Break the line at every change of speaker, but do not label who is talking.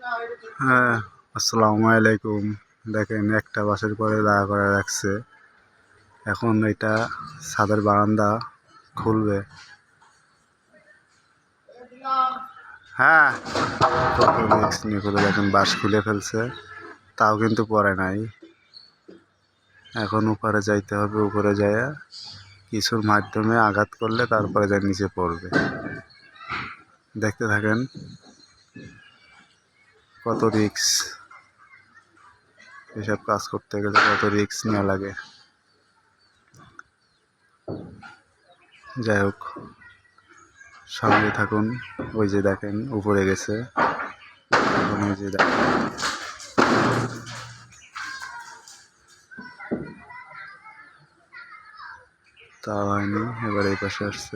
হ্যাঁ, আসসালামু আলাইকুম। দেখেন একটা বাসের পরে দাঁড়া করে রাখছে। এখন এটা ছাদের বারান্দা খুলবে। হ্যাঁ, কত রিস্ক নিয়ে করে দেখেন বাস খুলে ফেলছে, তাও কিন্তু পরে নাই। এখন উপরে যাইতে হবে, উপরে যায় কিছুর মাধ্যমে আঘাত করলে তারপরে যা নিচে পড়বে। দেখতে থাকেন কত রিস্ক, এসব কাজ করতে গেলে কত রিস্ক নেওয়া লাগে। যাই হোক, সঙ্গে থাকুন। ওই যে দেখেন উপরে গেছে, এখন ওই যে দেখেন তা হয়নি, এবার এই পাশে আসছে।